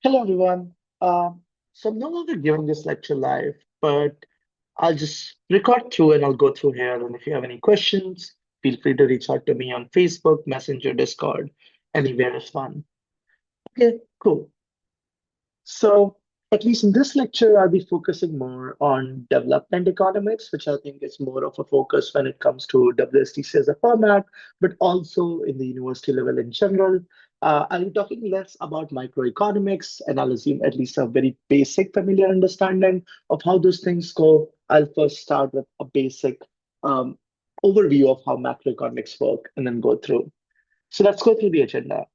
Hello, everyone. So I'm no longer giving this lecture live, but I'll just record through and I'll go through here. And if you have any questions, feel free to reach out to me on Facebook, Messenger, Discord, anywhere is fun. Okay, cool. So, at least in this lecture, I'll be focusing more on development economics, which I think is more of a focus when it comes to WSDC as a format, but also in the university level in general. I'll be talking less about microeconomics, and I'll assume at least a very basic, familiar understanding of how those things go. I'll first start with a basic um, overview of how macroeconomics work and then go through. So let's go through the agenda.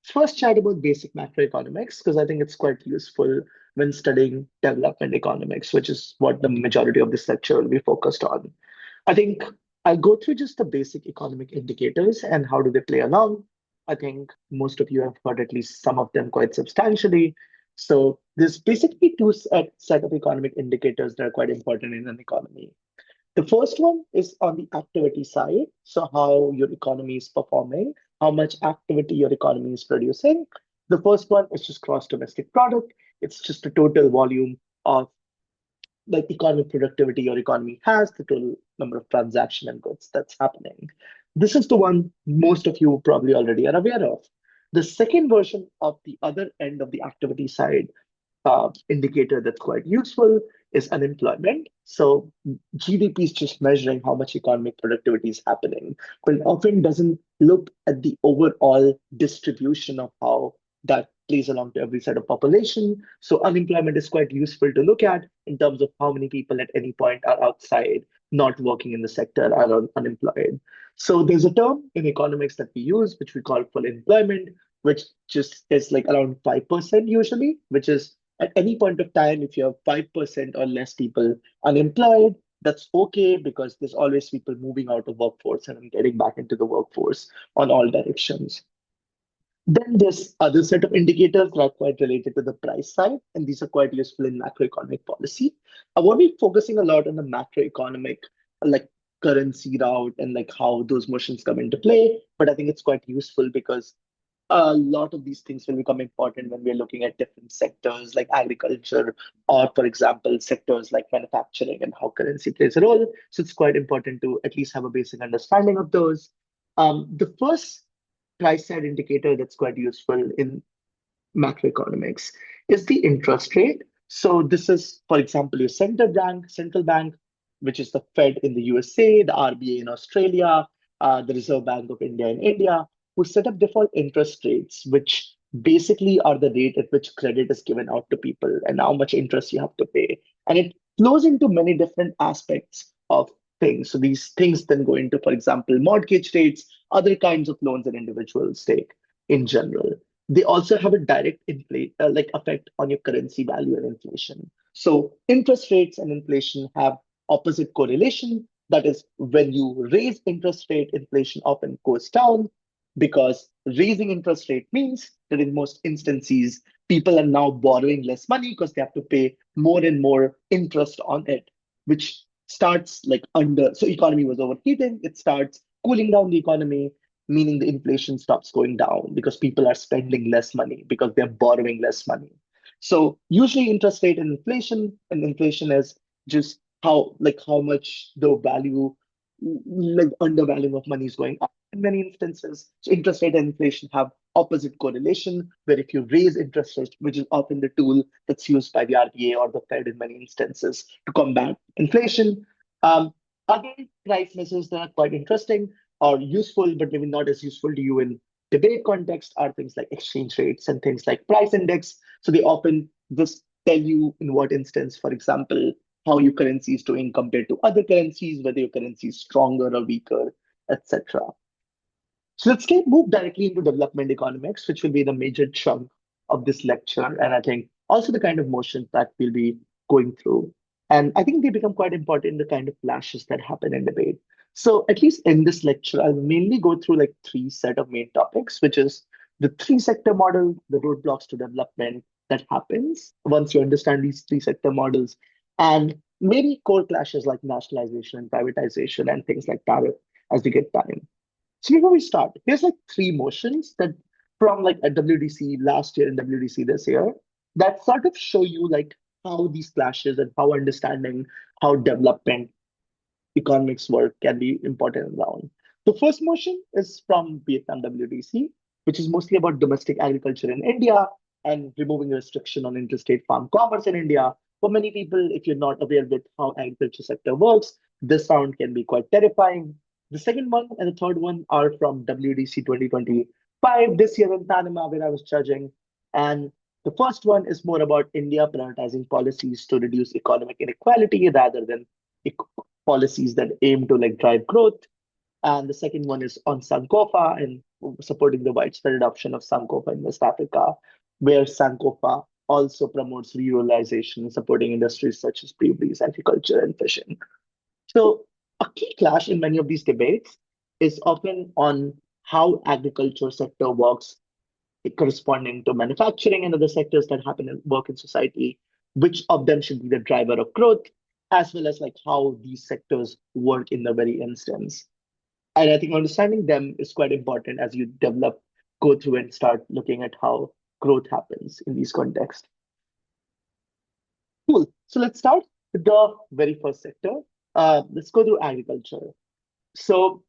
First, chat about basic macroeconomics because I think it's quite useful when studying development economics, which is what the majority of this lecture will be focused on. I think I'll go through just the basic economic indicators and how do they play along. I think most of you have heard at least some of them quite substantially. So there's basically two set of economic indicators that are quite important in an economy. The first one is on the activity side. So, how your economy is performing, how much activity your economy is producing. The first one is just gross domestic product. It's just the total volume of like economic productivity your economy has, the total number of transaction and goods that's happening. This is the one most of you probably already are aware of. The second version of the other end of the activity side indicator that's quite useful is unemployment. So GDP is just measuring how much economic productivity is happening, but it often doesn't look at the overall distribution of how that plays along to every set of population. So unemployment is quite useful to look at in terms of how many people at any point are outside, not working in the sector, are unemployed. So there's a term in economics that we use, which we call full employment, which just is like around 5% usually, which is at any point of time, if you have 5% or less people unemployed, that's okay because there's always people moving out of workforce and getting back into the workforce on all directions. Then there's other set of indicators that are quite related to the price side, and these are quite useful in macroeconomic policy. I won't be focusing a lot on the macroeconomic, like currency route and like how those motions come into play, but I think it's quite useful because a lot of these things will become important when we're looking at different sectors like agriculture or, for example, sectors like manufacturing and how currency plays a role. So it's quite important to at least have a basic understanding of those. The first price side indicator that's quite useful in macroeconomics is the interest rate. So this is, for example, your central bank, which is the Fed in the USA, the RBA in Australia, the Reserve Bank of India in India, who set up default interest rates, which basically are the rate at which credit is given out to people and how much interest you have to pay. And it flows into many different aspects of things. So these things then go into, for example, mortgage rates, other kinds of loans that individuals take in general. They also have a direct like effect on your currency value and inflation. So interest rates and inflation have opposite correlation. That is, when you raise interest rate, inflation often goes down because raising interest rate means that in most instances, people are now borrowing less money because they have to pay more and more interest on it, which starts like under, so economy was overheating, it starts cooling down the economy, meaning the inflation stops going down because people are spending less money because they're borrowing less money. So usually interest rate and inflation is just how much the value, like undervaluing of money is going up in many instances. So interest rate and inflation have opposite correlation, where if you raise interest rates, which is often the tool that's used by the RBA or the Fed in many instances to combat inflation. Um, Other price measures that are quite interesting or useful, but maybe not as useful to you in debate context are things like exchange rates and things like price index. So they often just tell you in what instance, for example, how your currency is doing compared to other currencies, whether your currency is stronger or weaker, etc. So let's get move directly into development economics, which will be the major chunk of this lecture, and I think also the kind of motions that we'll be going through. And I think they become quite important in the kind of flashes that happen in debate. So at least in this lecture, I'll mainly go through like three set of main topics, which is the three sector model, the roadblocks to development that happens once you understand these three sector models, and maybe core clashes like nationalization and privatization and things like tariff as we get time. So before we start, here's like three motions that from like a WDC last year and WDC this year that sort of show you like how these clashes and how understanding how development economics work can be important around. The first motion is from Vietnam WDC, which is mostly about domestic agriculture in India and removing restriction on interstate farm commerce in India. For many people, if you're not aware with how agriculture sector works, this sound can be quite terrifying. The second one and the third one are from WDC 2025 this year in Panama, where I was judging. And the first one is more about India prioritizing policies to reduce economic inequality rather than policies that aim to like drive growth. And the second one is on Sankofa and supporting the widespread adoption of Sankofa in West Africa, where Sankofa also promotes ruralization, supporting industries such as breweries, agriculture, and fishing. So a key clash in many of these debates is often on how agriculture sector works corresponding to manufacturing and other sectors that happen in work in society, which of them should be the driver of growth, as well as like how these sectors work in the very instance. And I think understanding them is quite important as you develop, go through and start looking at how growth happens in these contexts. Cool. So let's start with the very first sector. Let's go through agriculture. So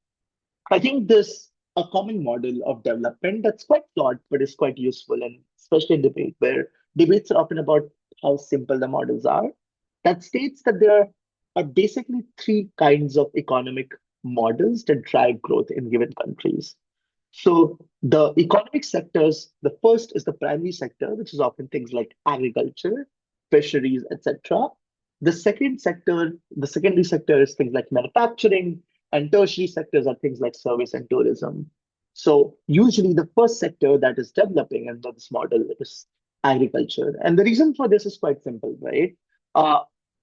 I think this a common model of development that's quite flawed, but is quite useful, and especially in debate, where debates are often about how simple the models are. That states that there are basically three kinds of economic models that drive growth in given countries. So the economic sectors, the first is the primary sector, which is often things like agriculture, fisheries, etc. The second sector, the secondary sector is things like manufacturing, and tertiary sectors are things like service and tourism. So usually the first sector that is developing under this model is agriculture. And the reason for this is quite simple, right? Uh,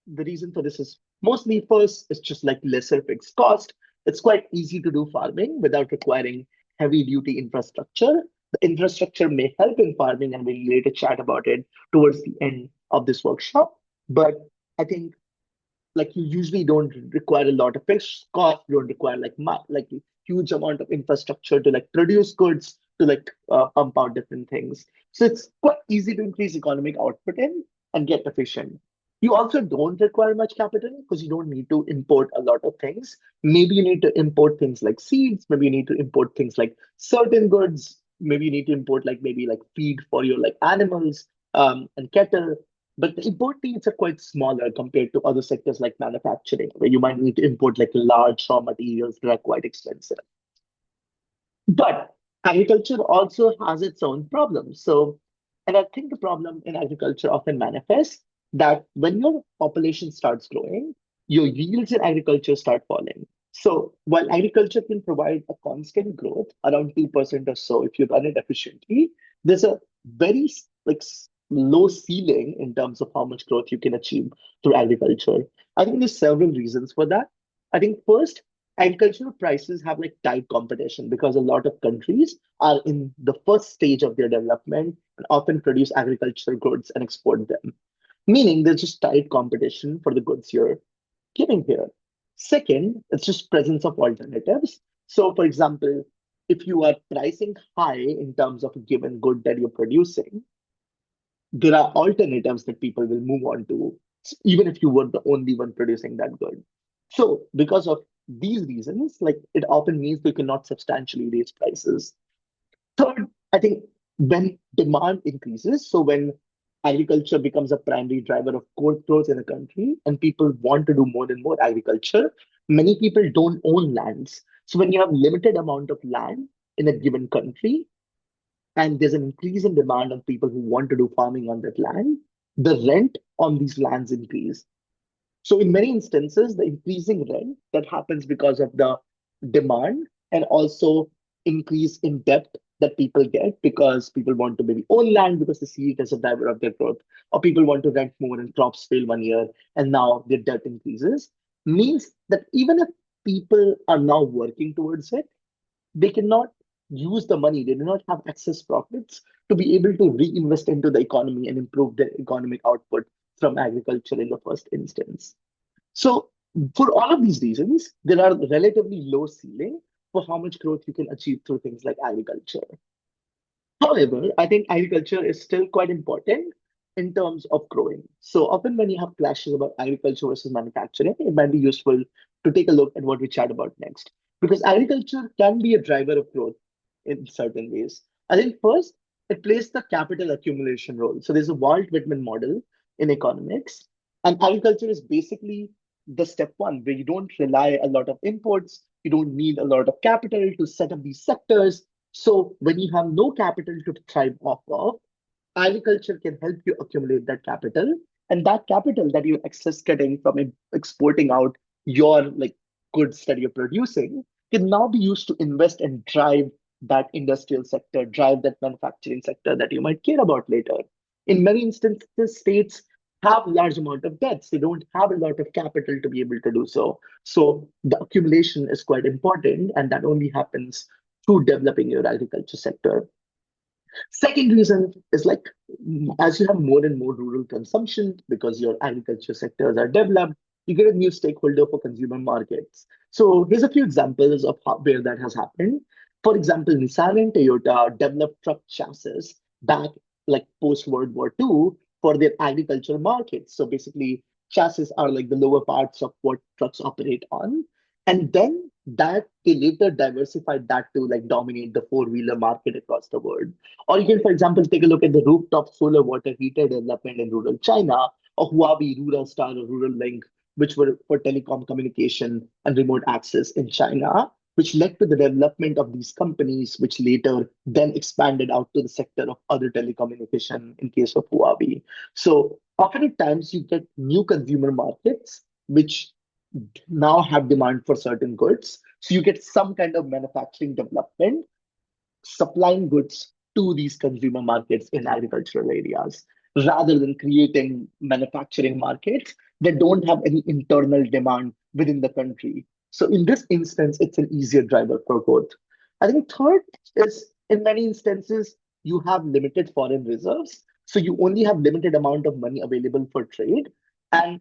the reason for this is mostly first, it's just like lesser fixed cost. It's quite easy to do farming without requiring heavy duty infrastructure. The infrastructure may help in farming, and we'll later chat about it towards the end of this workshop. But I think like you usually don't require a lot of fixed cost. You don't require like a huge amount of infrastructure to like produce goods to like pump out different things. So it's quite easy to increase economic output in and get efficient. You also don't require much capital because you don't need to import a lot of things. Maybe you need to import things like seeds. Maybe you need to import things like certain goods. Maybe you need to import like maybe like feed for your like animals and cattle. But the import needs are quite smaller compared to other sectors like manufacturing, where you might need to import like large raw materials that are quite expensive. But agriculture also has its own problems. So, and I think the problem in agriculture often manifests that when your population starts growing, your yields in agriculture start falling. So, while agriculture can provide a constant growth around 2% or so if you run it efficiently, there's a very low ceiling in terms of how much growth you can achieve through agriculture. I think there's several reasons for that. I think first, agricultural prices have like tight competition because a lot of countries are in the first stage of their development and often produce agricultural goods and export them, meaning there's just tight competition for the goods you're giving here. Second, it's just presence of alternatives. So, for example, if you are pricing high in terms of a given good that you're producing, there are alternatives that people will move on to, even if you were the only one producing that good. So, because of these reasons, like it often means we cannot substantially raise prices. Third, I think when demand increases, so when agriculture becomes a primary driver of growth in a country and people want to do more and more agriculture, many people don't own lands. So when you have limited amount of land in a given country, and there's an increase in demand on people who want to do farming on that land, the rent on these lands increase. So in many instances, the increasing rent that happens because of the demand and also increase in debt that people get because people want to maybe own land because they see it as a driver of their growth, or people want to rent more and crops fail one year and now their debt increases, means that even if people are now working towards it, they cannot use the money, they do not have excess profits to be able to reinvest into the economy and improve their economic output from agriculture in the first instance. So, for all of these reasons, there are relatively low ceiling for how much growth you can achieve through things like agriculture. However, I think agriculture is still quite important in terms of growing. So often when you have clashes about agriculture versus manufacturing, it might be useful to take a look at what we chat about next. Because agriculture can be a driver of growth in certain ways. I think first, it plays the capital accumulation role. So there's a Walt Whitman model in economics, and agriculture is basically the step one where you don't rely a lot of imports, you don't need a lot of capital to set up these sectors. So when you have no capital to thrive off of, agriculture can help you accumulate that capital. And that capital that you excess getting from exporting out your like goods that you're producing can now be used to invest and drive that industrial sector, drive that manufacturing sector that you might care about later. In many instances, states have large amount of debts. They don't have a lot of capital to be able to do so. So the accumulation is quite important, and that only happens through developing your agriculture sector. Second reason is like as you have more and more rural consumption because your agriculture sectors are developed, you get a new stakeholder for consumer markets. So here's a few examples of where that has happened. For example, Nissan and Toyota developed truck chassis back like post World War II for their agricultural markets. So basically, chassis are like the lower parts of what trucks operate on. And then that they later diversified that to like dominate the four-wheeler market across the world. Or you can, for example, take a look at the rooftop solar water heater development in rural China, or Huawei Rural Star or Rural Link, which were for telecom communication and remote access in China, which led to the development of these companies, which later then expanded out to the sector of other telecommunication in case of Huawei. So often at times you get new consumer markets, which now have demand for certain goods. So you get some kind of manufacturing development supplying goods to these consumer markets in agricultural areas rather than creating manufacturing markets that don't have any internal demand within the country. So in this instance, it's an easier driver for growth. I think third is in many instances, you have limited foreign reserves. So you only have limited amount of money available for trade and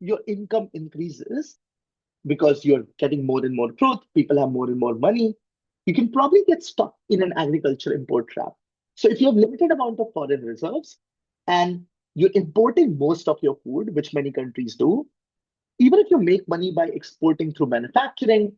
your income increases because you're getting more and more growth, people have more and more money, you can probably get stuck in an agriculture import trap. So if you have limited amount of foreign reserves and you're importing most of your food, which many countries do, even if you make money by exporting through manufacturing,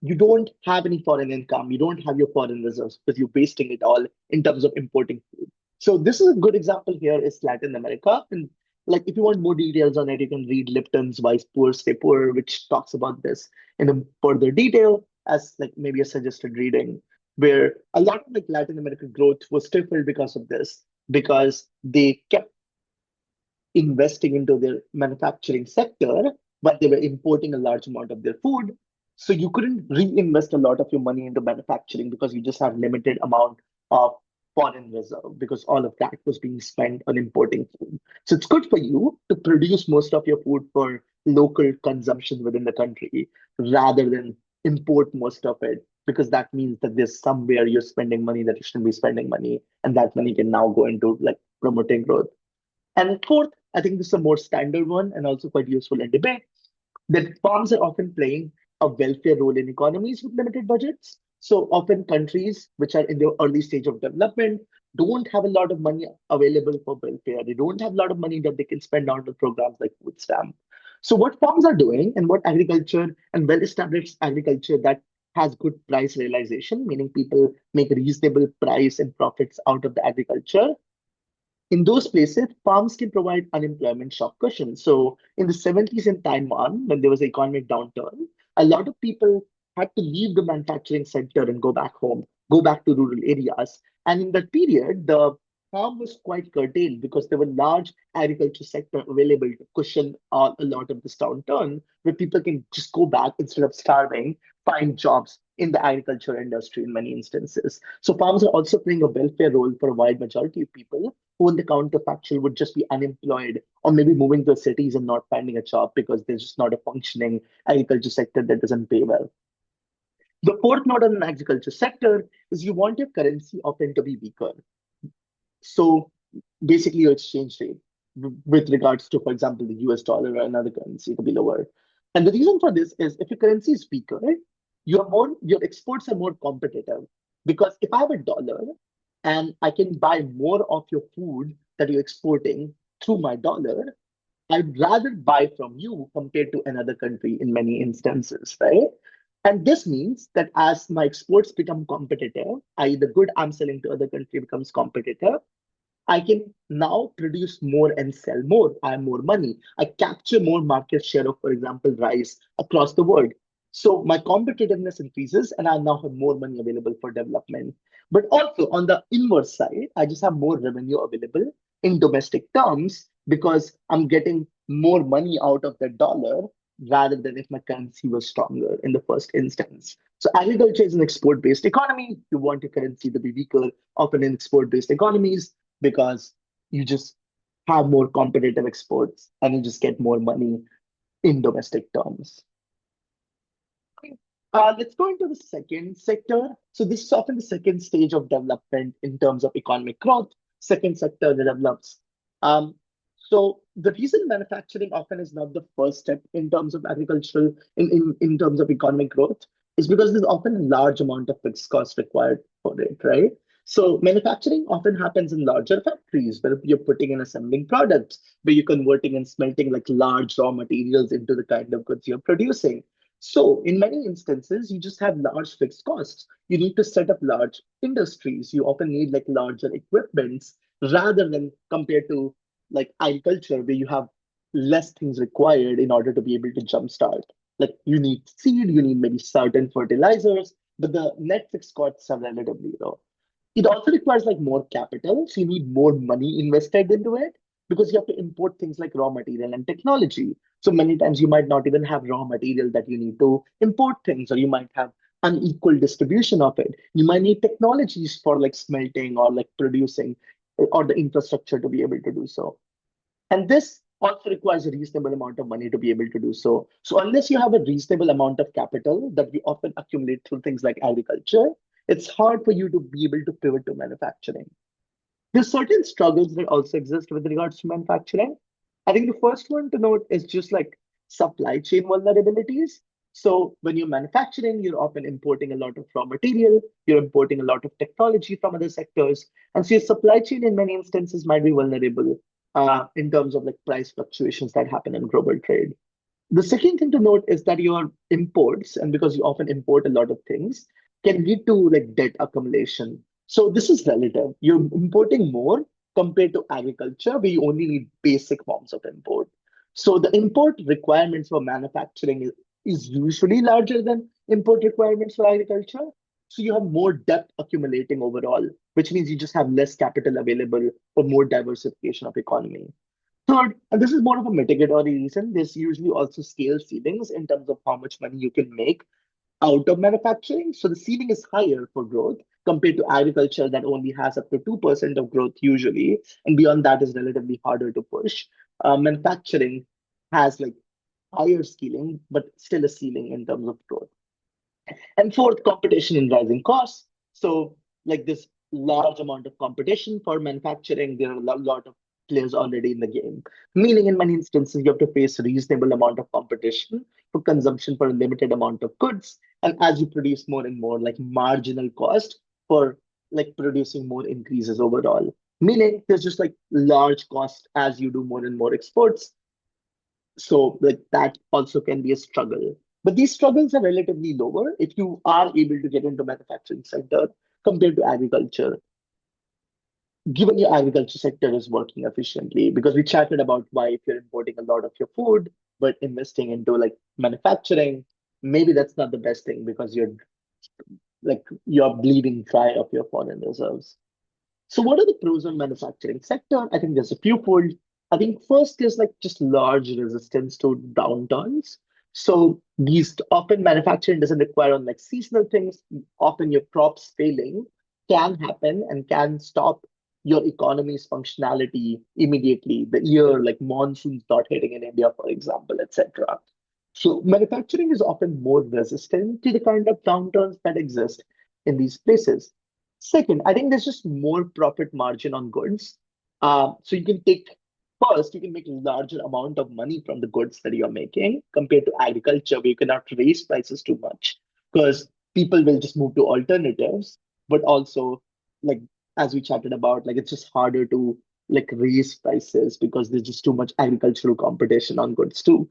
you don't have any foreign income, you don't have your foreign reserves because you're wasting it all in terms of importing food. So this is a good example here is Latin America. And like if you want more details on it, you can read Lipton's Wise Poor Stay Poor, which talks about this in a further detail as like maybe a suggested reading, where a lot of like Latin American growth was stifled because of this, because they kept investing into their manufacturing sector, but they were importing a large amount of their food. So you couldn't reinvest a lot of your money into manufacturing because you just have limited amount of foreign reserve because all of that was being spent on importing food. So it's good for you to produce most of your food for local consumption within the country rather than import most of it because that means that there's somewhere you're spending money that you shouldn't be spending money and that money can now go into like promoting growth. And fourth, I think this is a more standard one and also quite useful in debate, that farms are often playing a welfare role in economies with limited budgets. So often countries which are in the early stage of development don't have a lot of money available for welfare. They don't have a lot of money that they can spend on the programs like food stamp. So what farms are doing and what agriculture and well-established agriculture that has good price realization, meaning people make reasonable price and profits out of the agriculture, in those places, farms can provide unemployment shock cushion. So in the 70s in Taiwan, when there was an economic downturn, a lot of people had to leave the manufacturing sector and go back home, go back to rural areas. And in that period, the farm was quite curtailed because there were large agriculture sector available to cushion a lot of this downturn, where people can just go back instead of starving, find jobs in the agriculture industry in many instances. So farms are also playing a welfare role for a wide majority of people who in the counterfactual would just be unemployed or maybe moving to cities and not finding a job because there's just not a functioning agriculture sector that doesn't pay well. The fourth note on an agriculture sector is you want your currency often to be weaker. So basically your exchange rate with regards to, for example, the US dollar or another currency to be lower. And the reason for this is if your currency is weaker, your exports are more competitive. Because if I have $1 and I can buy more of your food that you're exporting through my dollar, I'd rather buy from you compared to another country in many instances, right? And this means that as my exports become competitive, i.e., the good I'm selling to other country becomes competitive, I can now produce more and sell more. I have more money. I capture more market share of, for example, rice across the world. So my competitiveness increases and I now have more money available for development. But also on the inverse side, I just have more revenue available in domestic terms because I'm getting more money out of the dollar rather than if my currency was stronger in the first instance. So agriculture is an export-based economy. You want your currency to be weaker, often in export-based economies because you just have more competitive exports and you just get more money in domestic terms. Let's go into the second sector. So this is often the second stage of development in terms of economic growth. Second sector develops. Um, so the reason manufacturing often is not the first step in terms of agricultural, in terms of economic growth, is because there's often a large amount of fixed cost required for it, right? So manufacturing often happens in larger factories where you're putting and assembling products, where you're converting and smelting like large raw materials into the kind of goods you're producing. So, in many instances, you just have large fixed costs. You need to set up large industries. You often need like larger equipments rather than compared to like agriculture, where you have less things required in order to be able to jumpstart. Like you need seed, you need maybe certain fertilizers, but the net fixed costs are relatively low. It also requires like more capital, so you need more money invested into it because you have to import things like raw material and technology. So many times you might not even have raw material that you need to import things, or you might have unequal distribution of it. You might need technologies for like smelting or like producing or the infrastructure to be able to do so. And this also requires a reasonable amount of money to be able to do so. So unless you have a reasonable amount of capital that we often accumulate through things like agriculture, it's hard for you to be able to pivot to manufacturing. There's certain struggles that also exist with regards to manufacturing. I think the first one to note is just like supply chain vulnerabilities. So when you're manufacturing, you're often importing a lot of raw material, you're importing a lot of technology from other sectors, and so your supply chain in many instances might be vulnerable in terms of like price fluctuations that happen in global trade. The second thing to note is that your imports, and because you often import a lot of things, can lead to like debt accumulation. So this is relative. You're importing more compared to agriculture, where you only need basic forms of import. So the import requirements for manufacturing is usually larger than import requirements for agriculture. So you have more debt accumulating overall, which means you just have less capital available for more diversification of economy. Third, and this is more of a mitigatory reason, there's usually also scale ceilings in terms of how much money you can make out of manufacturing. So the ceiling is higher for growth compared to agriculture that only has up to 2% of growth usually. And beyond that is relatively harder to push. Manufacturing has like higher scaling, but still a ceiling in terms of growth. And fourth, competition and rising costs. So, like this large amount of competition for manufacturing, there are a lot of players already in the game. Meaning, in many instances, you have to face a reasonable amount of competition for consumption for a limited amount of goods. And as you produce more and more, like marginal cost for like producing more increases overall. Meaning, there's just like large cost as you do more and more exports, so like that also can be a struggle. But these struggles are relatively lower if you are able to get into manufacturing sector compared to agriculture, given your agriculture sector is working efficiently. Because we chatted about why if you're importing a lot of your food, but investing into like manufacturing, maybe that's not the best thing because you're bleeding dry of your foreign reserves. So what are the pros on manufacturing sector? I think there's a few fold. I think first there's like just large resistance to downturns. So these often manufacturing doesn't require on like seasonal things. Often your crops failing can happen and can stop your economy's functionality immediately. The year like monsoons not hitting in India, for example, etc. So manufacturing is often more resistant to the kind of downturns that exist in these places. Second, I think there's just more profit margin on goods. So you can take first, you can make a larger amount of money from the goods that you're making compared to agriculture, where you cannot raise prices too much because people will just move to alternatives. but also like as we chatted about, like it's just harder to like raise prices because there's just too much agricultural competition on goods too.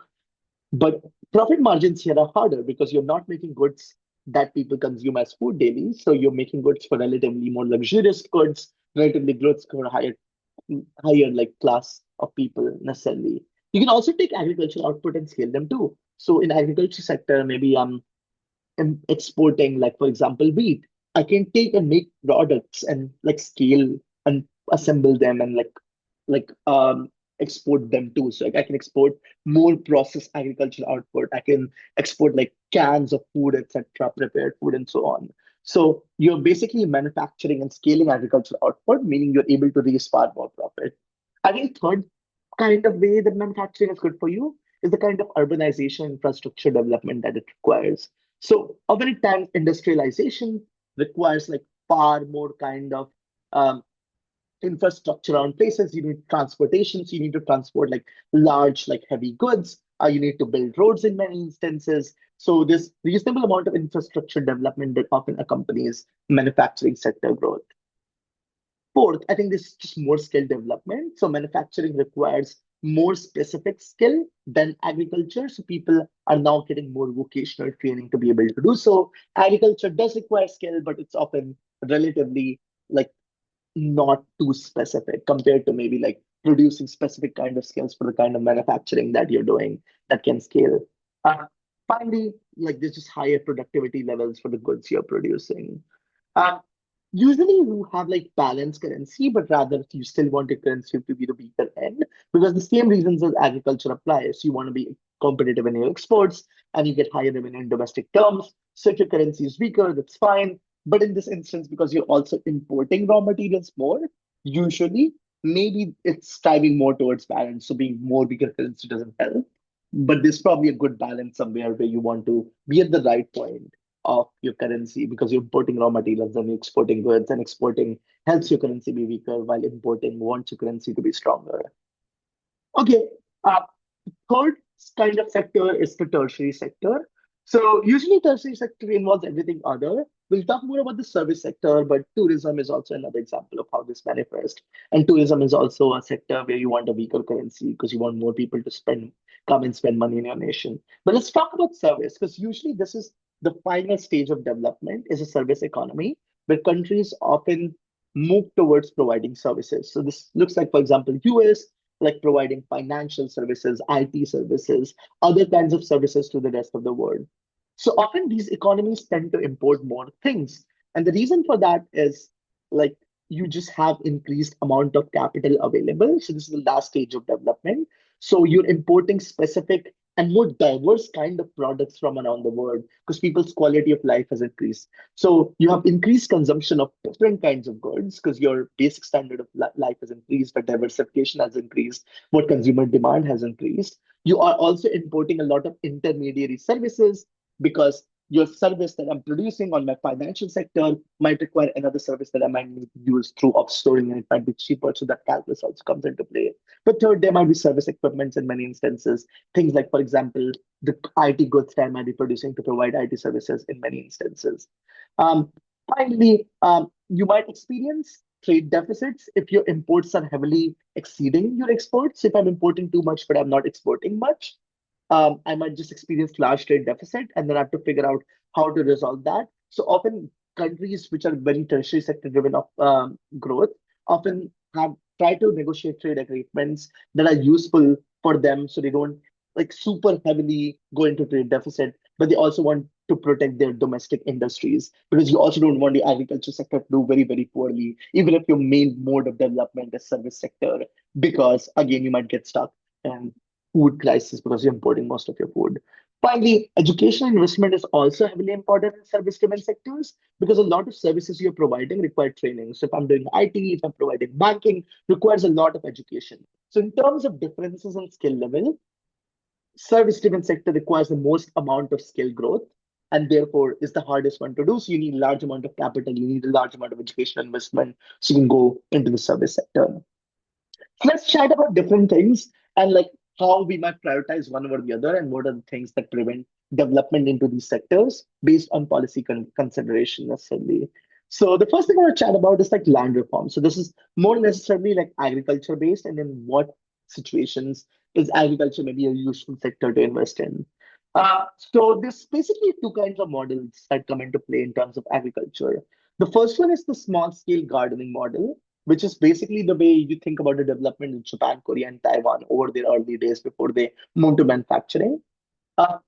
But profit margins here are harder because you're not making goods that people consume as food daily. So you're making goods for relatively more luxurious goods, relatively goods for higher like class of people necessarily. You can also take agricultural output and scale them too. So in agriculture sector, maybe I'm exporting, like for example, wheat. I can take and make products and like scale and assemble them and like export them too. So like I can export more processed agricultural output. I can export like cans of food, etc., prepared food, and so on. So you're basically manufacturing and scaling agricultural output, meaning you're able to raise far more profit. I think third kind of way that manufacturing is good for you is the kind of urbanization infrastructure development that it requires. So oftentimes industrialization requires like far more kind of um, infrastructure around places. You need transportation, so you need to transport like large, like heavy goods. You need to build roads in many instances. So there's reasonable amount of infrastructure development that often accompanies manufacturing sector growth. Fourth, I think this is just more skill development. So manufacturing requires more specific skill than agriculture. So people are now getting more vocational training to be able to do so. Agriculture does require skill, but it's often relatively like not too specific compared to maybe like producing specific kind of skills for the kind of manufacturing that you're doing that can scale. Uh, Finally, like there's just higher productivity levels for the goods you're producing. Uh, Usually you have like balanced currency, but rather you still want your currency to be the weaker end because the same reasons as agriculture applies. You want to be competitive in your exports and you get higher revenue in domestic terms. So if your currency is weaker, that's fine. But in this instance, because you're also importing raw materials more, usually maybe it's striving more towards balance. So being more weaker currency doesn't help. But there's probably a good balance somewhere where you want to be at the right point of your currency because you're importing raw materials and you're exporting goods, and exporting helps your currency be weaker while importing wants your currency to be stronger. Okay. Uh, Third kind of sector is the tertiary sector. So usually tertiary sector involves everything other. We'll talk more about the service sector, but tourism is also another example of how this manifests. And tourism is also a sector where you want a weaker currency because you want more people to come and spend money in your nation. But let's talk about service because usually this is the final stage of development is a service economy where countries often move towards providing services. So this looks like, for example, US like providing financial services, IT services, other kinds of services to the rest of the world. So often these economies tend to import more things. And the reason for that is like you just have increased amount of capital available. So this is the last stage of development. So you're importing specific and more diverse kind of products from around the world because people's quality of life has increased. So you have increased consumption of different kinds of goods because your basic standard of life has increased, but diversification has increased, what consumer demand has increased. You are also importing a lot of intermediary services because your service that I'm producing on my financial sector might require another service that I might need to use through offshoring, and it might be cheaper. So that calculus also comes into play. But third, there might be service equipments in many instances. Things like, for example, the IT goods that I might be producing to provide IT services in many instances. Um, Finally, you might experience trade deficits if your imports are heavily exceeding your exports. If I'm importing too much, but I'm not exporting much, I might just experience large trade deficit and then I have to figure out how to resolve that. So often countries which are very tertiary sector driven of growth often have try to negotiate trade agreements that are useful for them so they don't like super heavily go into trade deficit, but they also want to protect their domestic industries because you also don't want the agriculture sector to do very, very poorly, even if your main mode of development is service sector, because again, you might get stuck and food crisis because you're importing most of your food. Finally, education investment is also heavily important in service-driven sectors because a lot of services you're providing require training. So if I'm doing IT, if I'm providing banking, requires a lot of education. So in terms of differences in skill level, service-driven sector requires the most amount of skill growth and therefore is the hardest one to do. So you need a large amount of capital, you need a large amount of educational investment so you can go into the service sector. Let's chat about different things and like how we might prioritize one over the other and what are the things that prevent development into these sectors based on policy consideration necessarily. So the first thing I want to chat about is like land reform. So this is more necessarily like agriculture based, and in what situations is agriculture maybe a useful sector to invest in. So there's basically two kinds of models that come into play in terms of agriculture. The first one is the small scale gardening model, which is basically the way you think about the development in Japan, Korea, and Taiwan over their early days before they moved to manufacturing. Uh,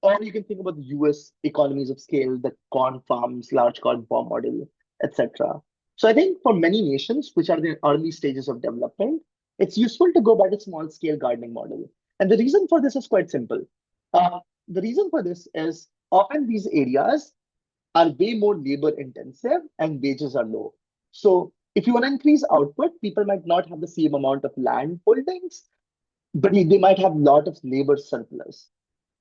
or you can think about the US economies of scale, the corn farms, large corn farm model, etc. So I think for many nations, which are in the early stages of development, it's useful to go by the small scale gardening model. And the reason for this is quite simple. The reason for this is often these areas are way more labor intensive and wages are low. So if you want to increase output, people might not have the same amount of land holdings, but they might have a lot of labor surplus.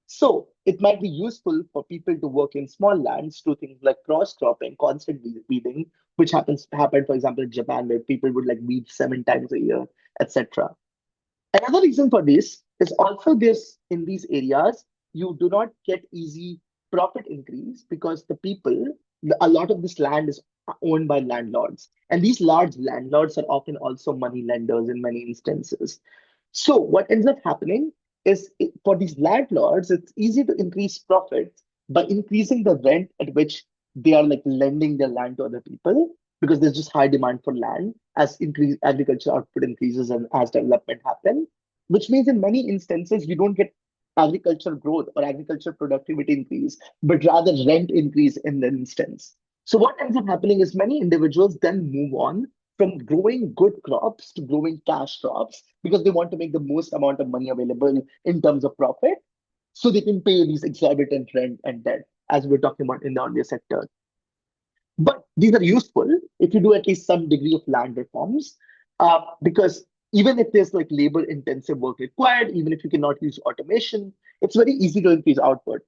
So it might be useful for people to work in small lands, do things like cross cropping, constant weeding, which happened, for example, in Japan, where people would like weed 7 times a year, etc. Another reason for this is also this in these areas, you do not get easy profit increase because a lot of this land is owned by landlords. And these large landlords are often also money lenders in many instances. So what ends up happening is for these landlords, it's easy to increase profits by increasing the rent at which they are like lending their land to other people because there's just high demand for land as increase agriculture output increases and as development happen, which means in many instances you don't get agricultural growth or agricultural productivity increase, but rather rent increase in the instance. So what ends up happening is many individuals then move on from growing good crops to growing cash crops because they want to make the most amount of money available in terms of profit so they can pay these exorbitant rent and debt, as we were talking about in the earlier sector. But these are useful if you do at least some degree of land reforms, because even if there's like labor intensive work required, even if you cannot use automation, it's very easy to increase output.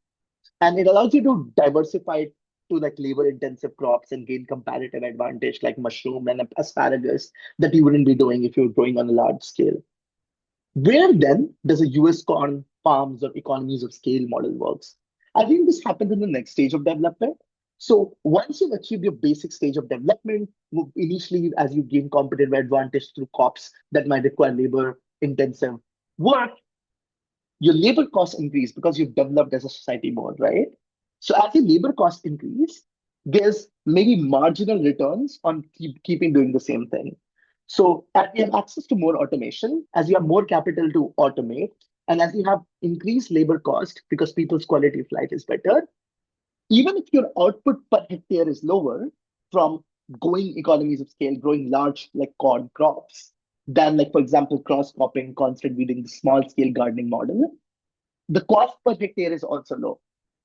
And it allows you to diversify to like labor intensive crops and gain comparative advantage like mushroom and asparagus that you wouldn't be doing if you were growing on a large scale. Where then does a US corn farms or economies of scale model works? I think this happens in the next stage of development. So once you've achieved your basic stage of development, initially as you gain competitive advantage through crops that might require labor intensive work, your labor costs increase because you've developed as a society more, right? So as your labor costs increase, there's maybe marginal returns on keeping doing the same thing. So as you have access to more automation, as you have more capital to automate, and as you have increased labor cost because people's quality of life is better, even if your output per hectare is lower from growing economies of scale, growing large like corn crops, than like for example cross cropping, constant weeding, the small scale gardening model, the cost per hectare is also low.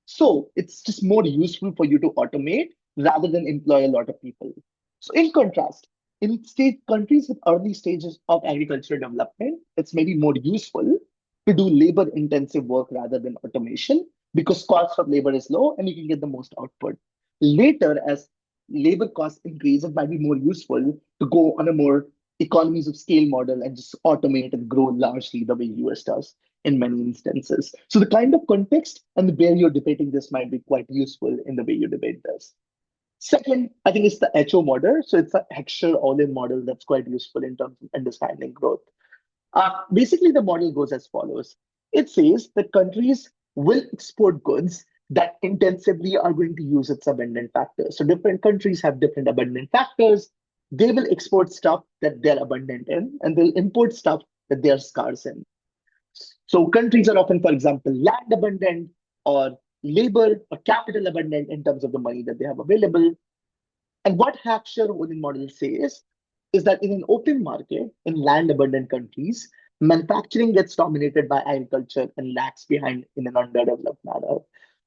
So it's just more useful for you to automate rather than employ a lot of people. So in contrast, in state countries with early stages of agricultural development, it's maybe more useful to do labor intensive work rather than automation because cost of labor is low and you can get the most output. Later, as labor costs increase, it might be more useful to go on a more economies of scale model and just automate and grow largely the way US does in many instances. So the kind of context and the way you're debating this might be quite useful in the way you debate this. Second, I think it's the HO model. So it's a Heckscher all-in model that's quite useful in terms of understanding growth. Basically, the model goes as follows. It says that countries will export goods that intensively are going to use its abundant factors. So different countries have different abundant factors. They will export stuff that they're abundant in, and they'll import stuff that they are scarce in. So countries are often, for example, land abundant or labor or capital abundant in terms of the money that they have available. And what Hampshire Odin model says is that in an open market in land abundant countries, manufacturing gets dominated by agriculture and lags behind in an underdeveloped manner.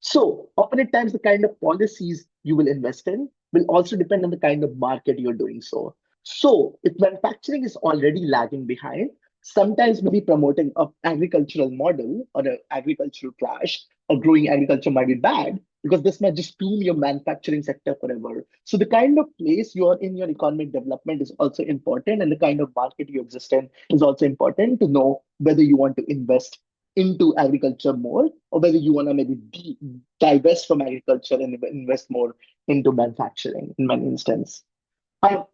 So, often at times, the kind of policies you will invest in will also depend on the kind of market you're doing so. So, if manufacturing is already lagging behind, sometimes maybe promoting an agricultural model or an agricultural clash or growing agriculture might be bad because this might just doom your manufacturing sector forever. So the kind of place you are in your economic development is also important, and the kind of market you exist in is also important to know whether you want to invest into agriculture more, or whether you want to maybe divest from agriculture and invest more into manufacturing in many instances. Um,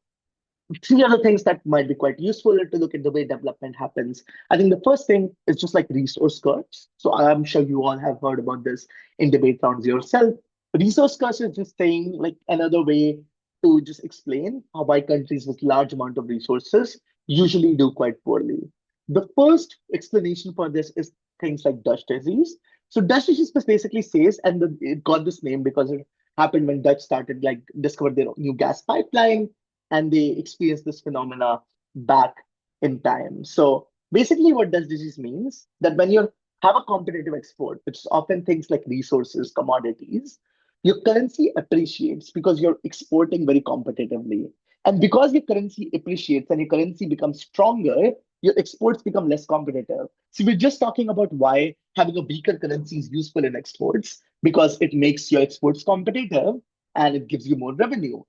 Three other things that might be quite useful to look at the way development happens. I think the first thing is just like resource curves. So I'm sure you all have heard about this in debate rounds yourself. Resource curves is just saying like another way to just explain how why countries with large amount of resources usually do quite poorly. The first explanation for this is things like Dutch disease. So Dutch disease basically says, and it got this name because it happened when Dutch started like discovered their new gas pipeline and they experience this phenomena back in time. So basically, what does disease means that when you have a competitive export, which is often things like resources, commodities, your currency appreciates because you're exporting very competitively. And because your currency appreciates and your currency becomes stronger, your exports become less competitive. So we're just talking about why having a weaker currency is useful in exports because it makes your exports competitive and it gives you more revenue.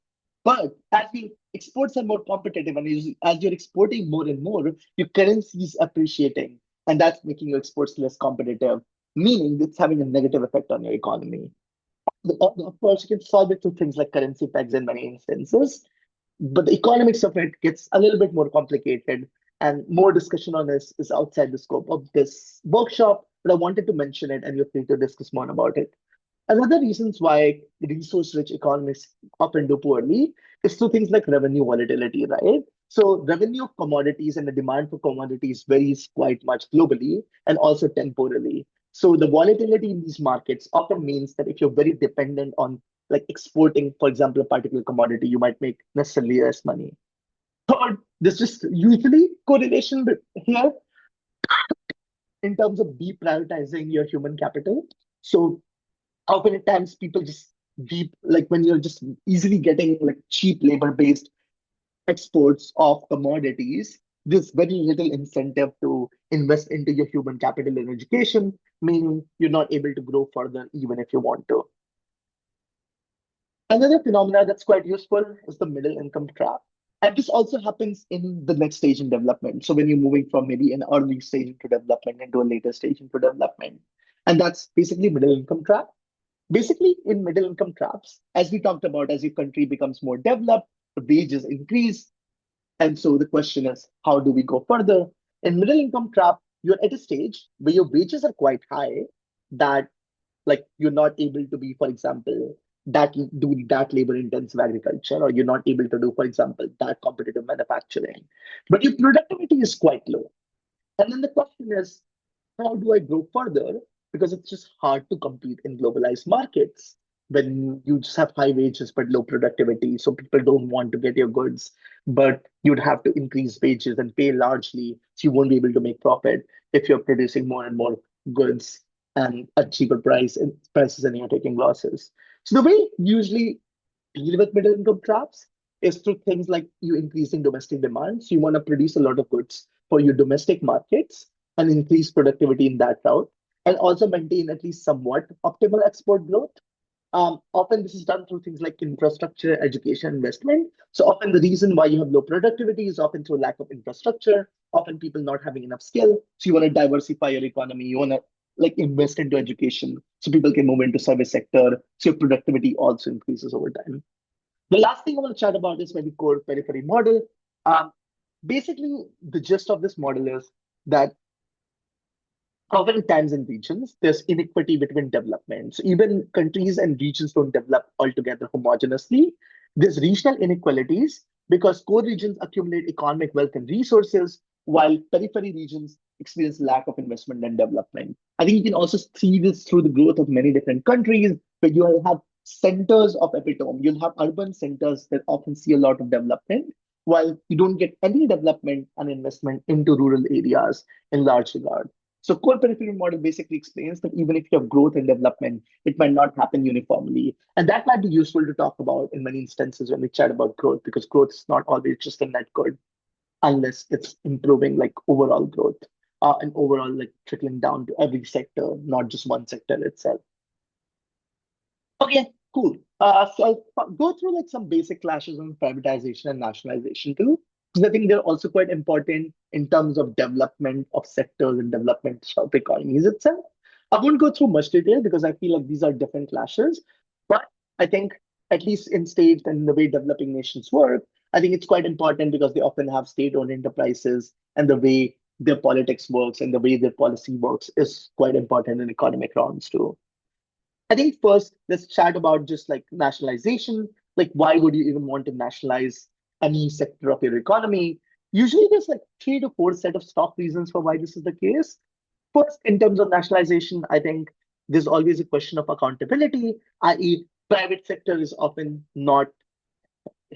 But as the exports are more competitive and as you're exporting more and more, your currency is appreciating, and that's making your exports less competitive, meaning it's having a negative effect on your economy. Of course, you can solve it through things like currency pegs in many instances, but the economics of it gets a little bit more complicated, and more discussion on this is outside the scope of this workshop, but I wanted to mention it, and you're free to discuss more about it. Another reasons why resource-rich economies often do poorly is through things like revenue volatility, right? So revenue of commodities and the demand for commodities varies quite much globally and also temporally. So the volatility in these markets often means that if you're very dependent on like exporting, for example, a particular commodity, you might make necessarily less money. Third, there's just usually correlation here in terms of deprioritizing your human capital. So oftentimes people just deep like when you're just easily getting like cheap labor based exports of commodities, there's very little incentive to invest into your human capital and education, meaning you're not able to grow further even if you want to. Another phenomena that's quite useful is the middle income trap. And this also happens in the next stage in development. So when you're moving from maybe an early stage into development into a later stage into development. And that's basically middle income trap. Basically, in middle income traps, as we talked about, as your country becomes more developed, the wages increase. And so the question is, how do we go further? In middle income trap, you're at a stage where your wages are quite high that like you're not able to be, for example, that do that labor intensive agriculture, or you're not able to do, for example, that competitive manufacturing. But your productivity is quite low. And then the question is, how do I grow further? Because it's just hard to compete in globalized markets when you just have high wages but low productivity. So people don't want to get your goods, but you'd have to increase wages and pay largely. So you won't be able to make profit if you're producing more and more goods and at cheaper prices and you're taking losses. So the way usually deal with middle income traps is through things like you increasing domestic demand. So you want to produce a lot of goods for your domestic markets and increase productivity in that route, and also maintain at least somewhat optimal export growth. Often this is done through things like infrastructure, education, investment. So often the reason why you have low productivity is often through lack of infrastructure, often people not having enough skill. So you want to diversify your economy. You want to like invest into education so people can move into service sector. So your productivity also increases over time. The last thing I want to chat about is maybe core periphery model. Um, Basically, the gist of this model is that oftentimes in regions, there's inequity between development. So even countries and regions don't develop altogether homogeneously. There's regional inequalities because core regions accumulate economic wealth and resources, while periphery regions experience lack of investment and development. I think you can also see this through the growth of many different countries, where you will have centers of epitome. You'll have urban centers that often see a lot of development, while you don't get any development and investment into rural areas in large regard. So core periphery model basically explains that even if you have growth and development, it might not happen uniformly. And that might be useful to talk about in many instances when we chat about growth, because growth is not always just a net good unless it's improving like overall growth and overall like trickling down to every sector, not just one sector itself. Okay, cool. So I'll go through like some basic clashes on privatization and nationalization too. Because I think they're also quite important in terms of development of sectors and development of economies itself. I won't go through much detail because I feel like these are different clashes, but I think at least in states and the way developing nations work, I think it's quite important because they often have state-owned enterprises and the way their politics works and the way their policy works is quite important in economic rounds too. I think first, let's chat about just like nationalization. Like, why would you even want to nationalize any sector of your economy? Usually, there's like three to four set of stock reasons for why this is the case. First, in terms of nationalization, I think there's always a question of accountability, i.e., private sector is often not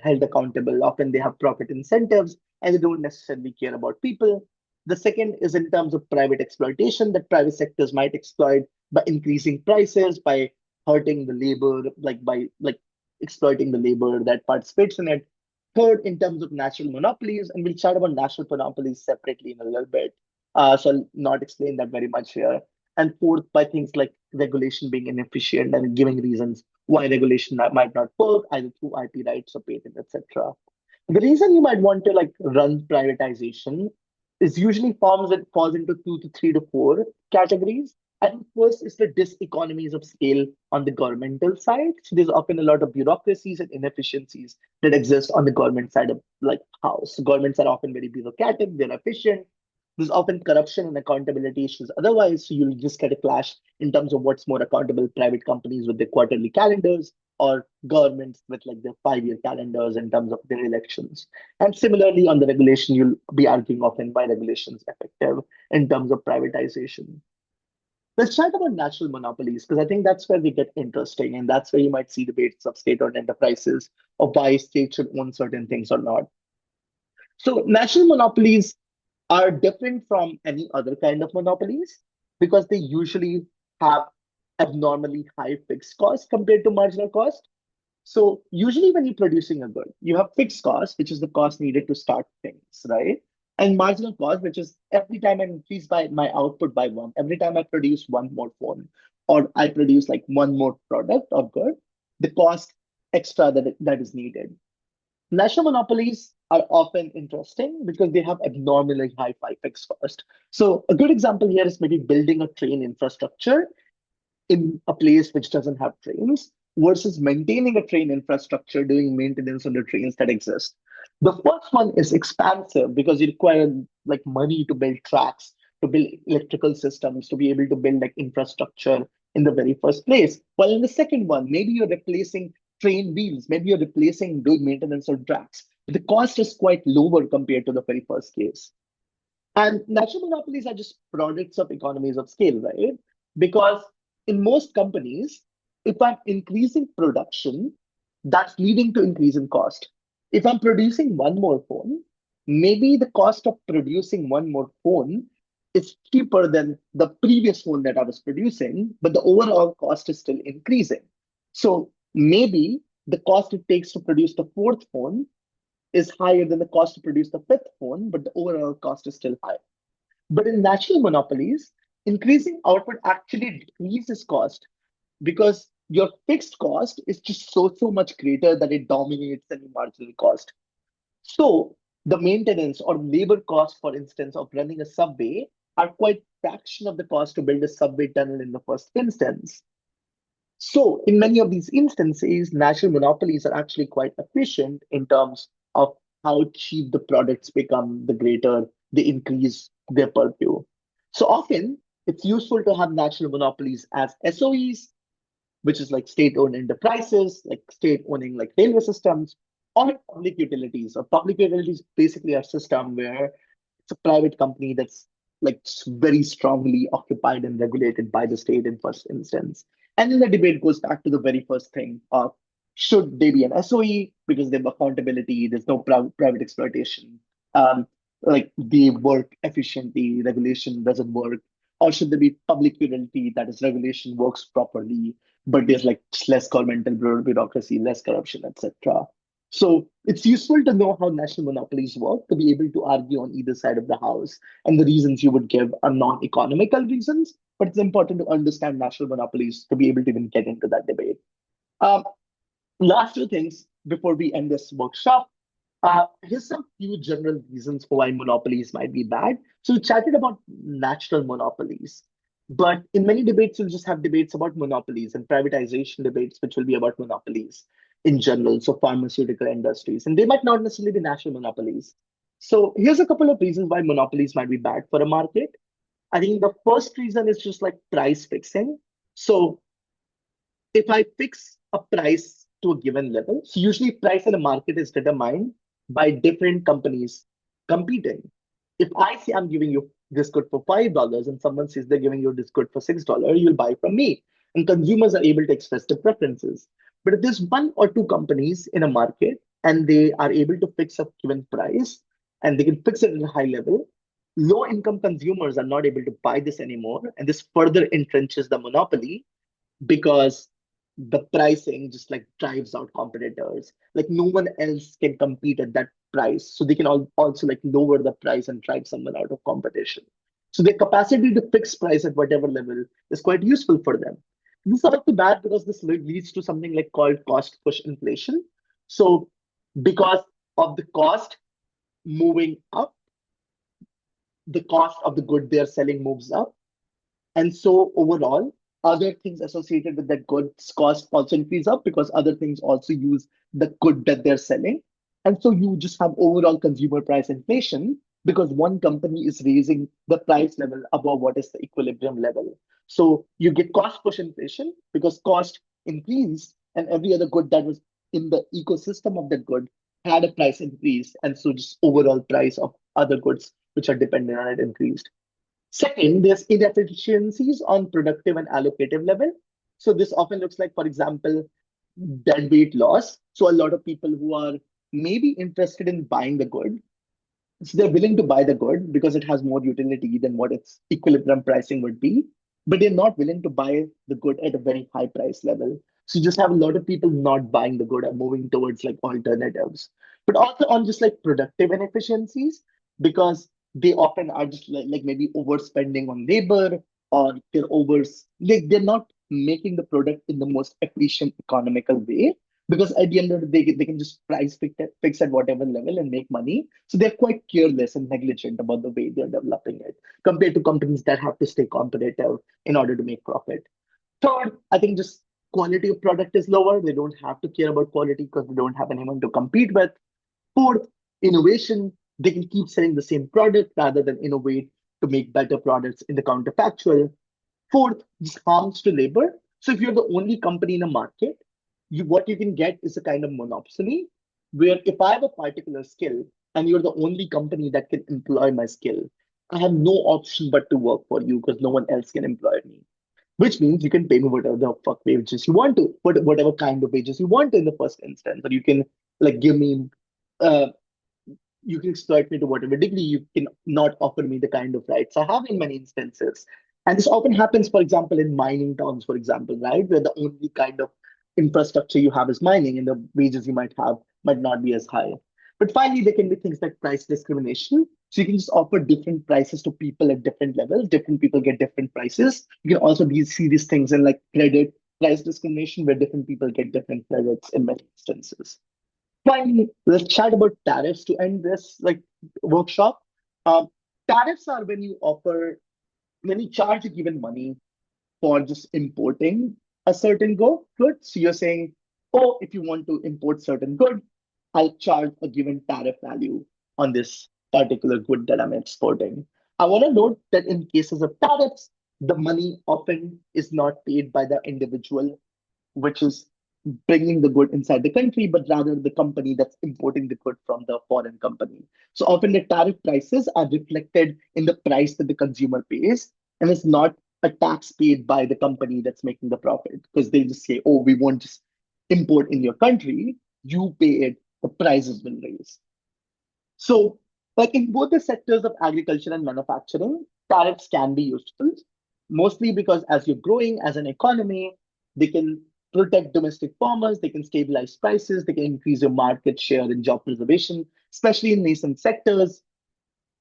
held accountable. Often they have profit incentives and they don't necessarily care about people. The second is in terms of private exploitation that private sectors might exploit by increasing prices, by hurting the labor, like by like exploiting the labor that participates in it. Third, in terms of natural monopolies, and we'll chat about natural monopolies separately in a little bit. So I'll not explain that very much here. And fourth, by things like regulation being inefficient and giving reasons why regulation might not work, either through IP rights or patent, etc. The reason you might want to like run privatization is usually forms that falls into two to three to four categories. I think first is the diseconomies of scale on the governmental side. So there's often a lot of bureaucracies and inefficiencies that exist on the government side of like house. So governments are often very bureaucratic, they're efficient. There's often corruption and accountability issues. Otherwise, so you'll just get a clash in terms of what's more accountable, private companies with their quarterly calendars or governments with like their 5-year calendars in terms of their elections. And similarly, on the regulation, you'll be arguing often why regulations effective in terms of privatization. Let's chat about natural monopolies because I think that's where we get interesting, and that's where you might see debates of state-owned enterprises of why states should own certain things or not. So, natural monopolies are different from any other kind of monopolies because they usually have abnormally high fixed costs compared to marginal cost. So usually when you're producing a good, you have fixed cost, which is the cost needed to start things, right? And marginal cost, which is every time I increase by my output by one, every time I produce one more phone or I produce like one more product or good, the cost extra that is needed. National monopolies are often interesting because they have abnormally high fixed cost. So a good example here is maybe building a train infrastructure in a place which doesn't have trains versus maintaining a train infrastructure, doing maintenance on the trains that exist. The first one is expansive because you require like money to build tracks, to build electrical systems, to be able to build like infrastructure in the very first place. While in the second one, maybe you're replacing train wheels, maybe you're replacing doing maintenance on tracks. The cost is quite lower compared to the very first case. And natural monopolies are just products of economies of scale, right? Because in most companies, if I'm increasing production, that's leading to increase in cost. If I'm producing one more phone, maybe the cost of producing one more phone is cheaper than the previous phone that I was producing, but the overall cost is still increasing. So maybe the cost it takes to produce the fourth phone is higher than the cost to produce the fifth phone, but the overall cost is still high. But in natural monopolies, increasing output actually decreases cost because your fixed cost is just so much greater that it dominates any marginal cost. So the maintenance or labor costs, for instance, of running a subway are quite fraction of the cost to build a subway tunnel in the first instance. So, in many of these instances, natural monopolies are actually quite efficient in terms of how cheap the products become, the greater they increase their purview. So, often it's useful to have natural monopolies as SOEs, which is like state owned enterprises, like state owning like railway systems, or public utilities. Or public utilities basically are a system where it's a private company that's like very strongly occupied and regulated by the state in first instance. And then the debate goes back to the very first thing of should they be an SOE because they have accountability, there's no private exploitation, um, like they work efficiently, regulation doesn't work, or should there be public utility that is regulation works properly, but there's like less governmental bureaucracy, less corruption, etc. So it's useful to know how national monopolies work to be able to argue on either side of the house. And the reasons you would give are non-economical reasons, but it's important to understand national monopolies to be able to even get into that debate. Um, Last two things before we end this workshop. Here's some few general reasons for why monopolies might be bad. So we chatted about natural monopolies, but in many debates, you'll just have debates about monopolies and privatization debates, which will be about monopolies in general. So pharmaceutical industries, and they might not necessarily be natural monopolies. So here's a couple of reasons why monopolies might be bad for a market. I think the first reason is just like price fixing. So if I fix a price to a given level, so usually price in a market is determined by different companies competing. If I say I'm giving you this good for $5 and someone says they're giving you this good for $6, you'll buy from me. And consumers are able to express their preferences. But if there's one or two companies in a market and they are able to fix a given price and they can fix it at a high level, low income consumers are not able to buy this anymore. And this further entrenches the monopoly because the pricing just like drives out competitors. Like no one else can compete at that price. So they can also like lower the price and drive someone out of competition. So their capacity to fix price at whatever level is quite useful for them. This is also bad because this leads to something like called cost push inflation. So because of the cost moving up, the cost of the good they're selling moves up. And so overall, other things associated with that goods cost also increase up because other things also use the good that they're selling. And so you just have overall consumer price inflation because one company is raising the price level above what is the equilibrium level. So you get cost push inflation because cost increased and every other good that was in the ecosystem of that good had a price increase. And so just overall price of other goods which are dependent on it increased. Second, there's inefficiencies on productive and allocative level. So this often looks like, for example, deadweight loss. So a lot of people who are maybe interested in buying the good, so they're willing to buy the good because it has more utility than what its equilibrium pricing would be, but they're not willing to buy the good at a very high price level. So you just have a lot of people not buying the good and moving towards like alternatives. But also on just like productive inefficiencies, because they often are just like maybe overspending on labor or they're not making the product in the most efficient economical way because at the end of the day they can just fix at whatever level and make money, so they're quite careless and negligent about the way they're developing it compared to companies that have to stay competitive in order to make profit. Third, I think just quality of product is lower. They don't have to care about quality because they don't have anyone to compete with. Fourth, innovation. They can keep selling the same product rather than innovate to make better products in the counterfactual. Fourth, just harms to labor. So if you're the only company in a market, what you can get is a kind of monopoly where if I have a particular skill and you're the only company that can employ my skill, I have no option but to work for you because no one else can employ me. Which means you can pay me whatever the fuck wages you want to, whatever kind of wages you want in the first instance, or you can like give me uh, you can exploit me to whatever degree. You can not offer me the kind of rights I have in many instances. And this often happens, for example, in mining towns, for example, right? Where the only kind of infrastructure you have is mining and the wages you might have might not be as high. But finally, there can be things like price discrimination. So you can just offer different prices to people at different levels. Different people get different prices. You can also see these things in like credit price discrimination, where different people get different credits in many instances. Finally, let's chat about tariffs to end this like workshop. Um, Tariffs are when you charge a given money for just importing a certain good. So you're saying, oh, if you want to import certain good, I'll charge a given tariff value on this particular good that I'm exporting. I want to note that in cases of tariffs, the money often is not paid by the individual which is bringing the good inside the country, but rather the company that's importing the good from the foreign company. So often the tariff prices are reflected in the price that the consumer pays, and it's not a tax paid by the company that's making the profit because they just say, oh, we won't just import in your country, you pay it, the prices will raise. So, like in both the sectors of agriculture and manufacturing, tariffs can be useful, mostly because as you're growing as an economy, they can protect domestic farmers, they can stabilize prices, they can increase your market share and job preservation, especially in nascent sectors.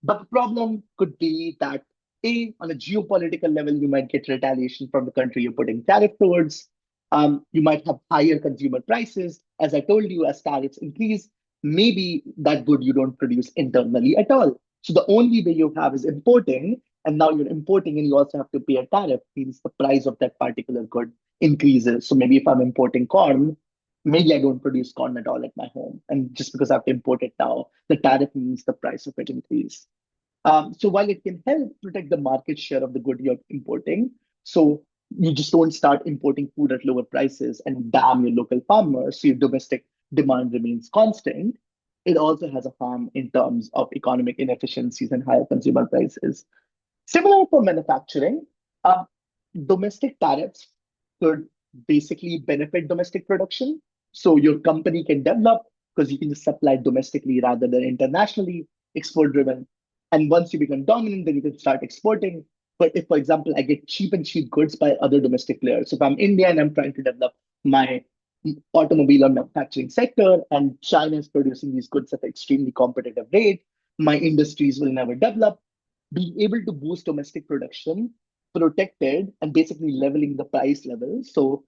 But the problem could be that A, on a geopolitical level, you might get retaliation from the country you're putting tariff towards. You might have higher consumer prices. As I told you, as tariffs increase, maybe that good you don't produce internally at all. So the only way you have is importing, and now you're importing and you also have to pay a tariff, means the price of that particular good increases. So maybe if I'm importing corn, maybe I don't produce corn at all at my home. And just because I have to import it now, the tariff means the price of it increase. So while it can help protect the market share of the good you're importing, so you just don't start importing food at lower prices and damn your local farmers, so your domestic demand remains constant. It also has a harm in terms of economic inefficiencies and higher consumer prices. Similar for manufacturing, uh, domestic tariffs could basically benefit domestic production. So your company can develop because you can just supply domestically rather than internationally, export driven. And once you become dominant, then you can start exporting. But if, for example, I get cheap and cheap goods by other domestic players, so if I'm India and I'm trying to develop my automobile or manufacturing sector, and China is producing these goods at an extremely competitive rate, my industries will never develop. Being able to boost domestic production, protected, and basically leveling the price level. So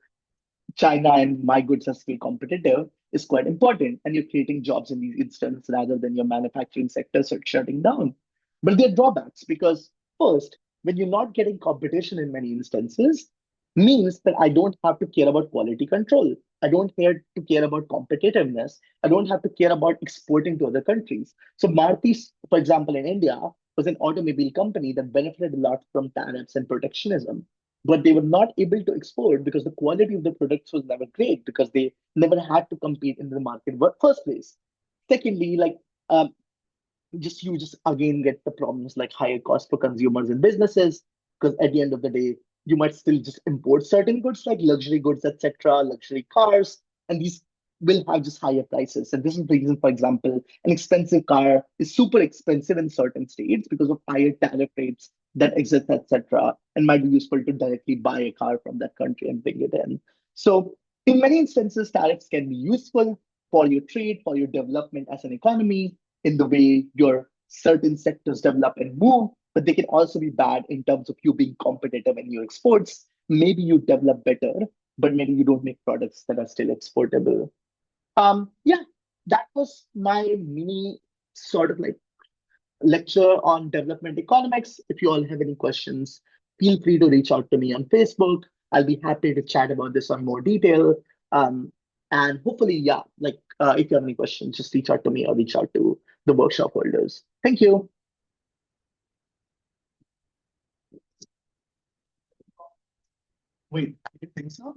China and my goods are still competitive is quite important. And you're creating jobs in these instances rather than your manufacturing sector shutting down. But there are drawbacks because, first, when you're not getting competition in many instances, means that I don't have to care about quality control. I don't care to care about competitiveness. I don't have to care about exporting to other countries. So Maruti, for example, in India, was an automobile company that benefited a lot from tariffs and protectionism, but they were not able to export because the quality of the products was never great because they never had to compete in the market in the first place. Secondly, like just you just again get the problems like higher cost for consumers and businesses because at the end of the day you might still just import certain goods like luxury goods, etc., luxury cars, and these will have just higher prices. And this is the reason, for example, an expensive car is super expensive in certain states because of higher tariff rates that exist, etc., and might be useful to directly buy a car from that country and bring it in. So in many instances tariffs can be useful for your trade, for your development as an economy, in the way your certain sectors develop and move, but they can also be bad in terms of you being competitive in your exports. Maybe you develop better, but maybe you don't make products that are still exportable. Yeah, that was my mini sort of like lecture on development economics. If you all have any questions, feel free to reach out to me on Facebook. I'll be happy to chat about this on more detail. Um, and hopefully, yeah, like if you have any questions, just reach out to me or reach out to the workshop holders. Thank you. Wait, you think so?